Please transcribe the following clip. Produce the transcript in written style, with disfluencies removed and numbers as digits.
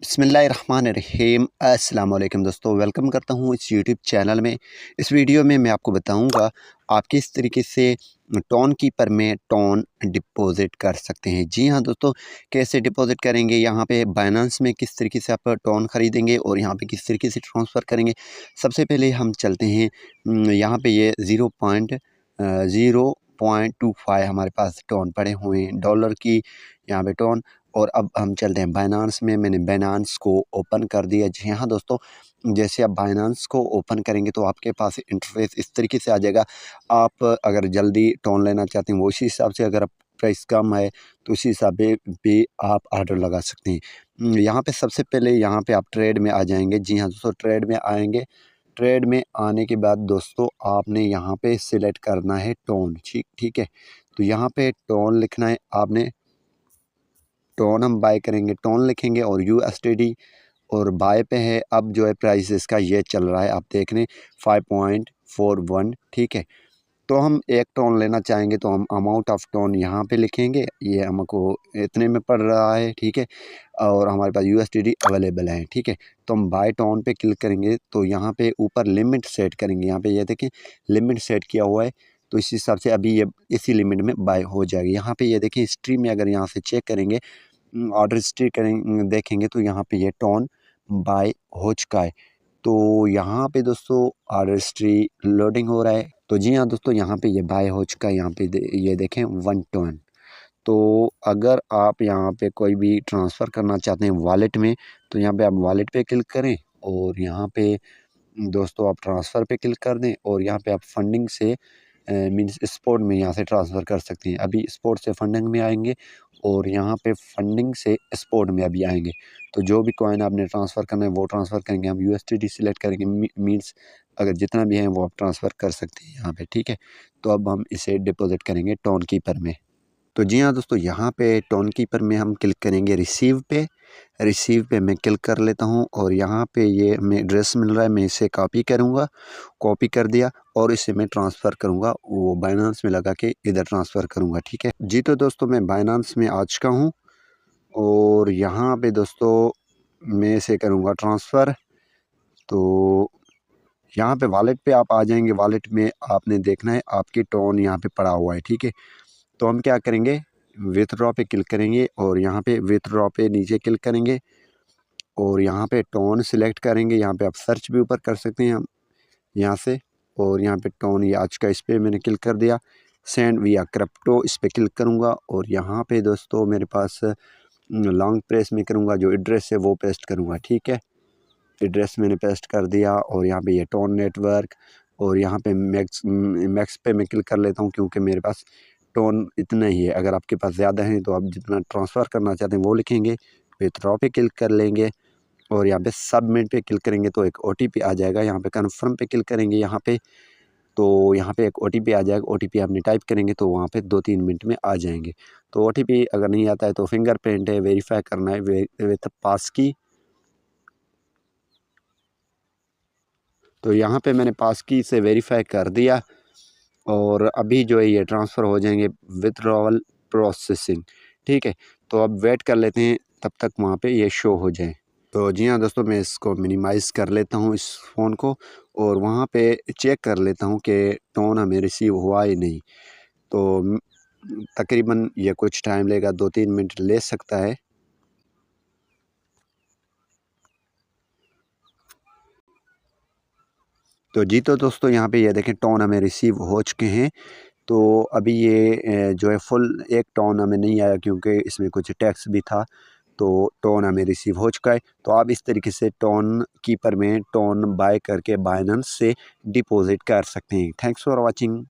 बिस्मिल्लाहिर्रहमानिर्रहीम अस्सलाम वालेकुम दोस्तों, वेलकम करता हूँ इस यूट्यूब चैनल में। इस वीडियो में मैं आपको बताऊंगा आप किस तरीके से टोन कीपर में टोन डिपॉजिट कर सकते हैं। जी हाँ दोस्तों, कैसे डिपॉजिट करेंगे, यहाँ पे बाइनेंस में किस तरीके से आप टोन ख़रीदेंगे और यहाँ पे किस तरीके से ट्रांसफ़र करेंगे। सबसे पहले हम चलते हैं, यहाँ पे ये 0.25 हमारे पास टोन पड़े हुए हैं डॉलर की यहाँ पे टोन। और अब हम चलते हैं बाइनेंस में। मैंने बाइनेंस को ओपन कर दिया। जी हाँ दोस्तों, जैसे आप बाइनेंस को ओपन करेंगे तो आपके पास इंटरफेस इस तरीके से आ जाएगा। आप अगर जल्दी टोन लेना चाहते हैं वो इसी हिसाब से, अगर आप प्राइस कम है तो उसी हिसाब से भी आप ऑर्डर लगा सकते हैं। यहाँ पे सबसे पहले यहाँ पे आप ट्रेड में आ जाएंगे। जी हाँ दोस्तों, ट्रेड में आएंगे। ट्रेड में आने के बाद दोस्तों आपने यहाँ पे सिलेक्ट करना है टोन। ठीक है, तो यहाँ पे टोन लिखना है आपने। टोन हम बाय करेंगे, टोन लिखेंगे और USDT और बाय पे है। अब जो है प्राइस इसका ये चल रहा है, आप देख लें 5.41। ठीक है, तो हम एक टोन लेना चाहेंगे तो हम अमाउंट ऑफ टोन यहाँ पे लिखेंगे, ये हमको इतने में पड़ रहा है। ठीक है, और हमारे पास USDT अवेलेबल है। ठीक है, तो हम बाय टोन पे क्लिक करेंगे तो यहाँ पे ऊपर लिमिट सेट करेंगे। यहाँ पे ये देखें लिमिट सेट किया हुआ है, तो इस हिसाब से अभी ये इसी लिमिट में बाय हो जाएगी। यहाँ पे ये देखें हिस्ट्री में अगर यहाँ से चेक करेंगे, ऑर्डर हिस्ट्री करेंगे, देखेंगे तो यहाँ पे ये टोन बाय हो चुका है। तो यहाँ पे दोस्तों ऑर्डर हिस्ट्री लोडिंग हो रहा है। तो जी हाँ दोस्तों, यहाँ पे ये बाय हो चुका है। यहाँ पे ये देखें 1 टोन। तो अगर आप यहाँ पे कोई भी ट्रांसफ़र करना चाहते हैं वॉलेट में, तो यहाँ पे आप वॉलेट पे क्लिक करें और यहाँ पे दोस्तों आप ट्रांसफ़र पे क्लिक कर दें और यहाँ पे आप फंडिंग से मीन्स स्पॉट में यहाँ से ट्रांसफ़र कर सकते हैं। अभी स्पॉट से फंडिंग में आएंगे और यहाँ पे फंडिंग से स्पॉट में अभी आएंगे। तो जो भी कॉइन आपने ट्रांसफ़र करना है वो ट्रांसफ़र करेंगे। हम USDT सिलेक्ट करेंगे, मीन्स अगर जितना भी है वो आप ट्रांसफ़र कर सकते हैं यहाँ पे। ठीक है, तो अब हम इसे डिपॉजिट करेंगे टोन कीपर में। तो जी हाँ दोस्तों, यहाँ पे टोन कीपर में हम क्लिक करेंगे रिसीव पे। रिसीव पे मैं क्लिक कर लेता हूँ और यहाँ पे ये हमें एड्रेस मिल रहा है, मैं इसे कॉपी करूँगा। कॉपी कर दिया और इसे मैं ट्रांसफ़र करूँगा, वो बाइनेंस में लगा के इधर ट्रांसफ़र करूँगा। ठीक है जी, तो दोस्तों मैं बाइनेंस में आ चुका हूँ और यहाँ पे दोस्तों मैं इसे करूँगा ट्रांसफ़र। तो यहाँ पे वॉलेट पे आप आ जाएंगे। वॉलेट में आपने देखना है आपकी टोन यहाँ पे पड़ा हुआ है। ठीक है, तो हम क्या करेंगे, विथड्रॉ पे क्लिक करेंगे और यहाँ पे विथड्रॉ पे नीचे क्लिक करेंगे और यहाँ पे टोन सिलेक्ट करेंगे। यहाँ पे आप सर्च भी ऊपर कर सकते हैं हम यहाँ से। और यहाँ पे टोन ये आज का, इस पर मैंने क्लिक कर दिया। सेंड विया क्रिप्टो, इस पर क्लिक करूँगा और यहाँ पे दोस्तों मेरे पास लॉन्ग प्रेस में करूँगा, जो एड्रेस है वो पेस्ट करूँगा। ठीक है, एड्रेस मैंने पेस्ट कर दिया और यहाँ पे ये टोन नेटवर्क और यहाँ पे मैक्स पे मैं क्लिक कर लेता हूँ, क्योंकि मेरे पास टोन इतना ही है। अगर आपके पास ज़्यादा है तो आप जितना ट्रांसफ़र करना चाहते हैं वो लिखेंगे, विथड्रॉ पे क्लिक कर लेंगे और यहाँ पे सबमिट पे क्लिक करेंगे तो एक OTP आ जाएगा। यहाँ पे कन्फर्म पे क्लिक करेंगे यहाँ पे, तो यहाँ पे एक OTP आ जाएगा। OTP आपने टाइप करेंगे तो वहाँ पे 2-3 मिनट में आ जाएंगे। तो OTP अगर नहीं आता है तो फिंगरप्रिंट है, वेरीफाई करना है विथ पास की। तो यहाँ पे मैंने पास की से वेरीफाई कर दिया और अभी जो है ये ट्रांसफ़र हो जाएंगे विथड्रॉवल प्रोसेसिंग। ठीक है, तो अब वेट कर लेते हैं तब तक वहाँ पे ये शो हो जाए। तो जी हाँ दोस्तों, मैं इसको मिनिमाइज़ कर लेता हूँ इस फ़ोन को और वहाँ पे चेक कर लेता हूँ कि टोन हमें रिसीव हुआ ही नहीं। तो तकरीबन ये कुछ टाइम लेगा, 2-3 मिनट ले सकता है। तो जी, तो दोस्तों यहाँ पे ये देखें टोन हमें रिसीव हो चुके हैं। तो अभी ये जो है फुल एक टोन हमें नहीं आया, क्योंकि इसमें कुछ टैक्स भी था। तो टोन हमें रिसीव हो चुका है। तो आप इस तरीके से टोन कीपर में टोन बाय करके बाइनेंस से डिपॉजिट कर सकते हैं। Thanks for watching.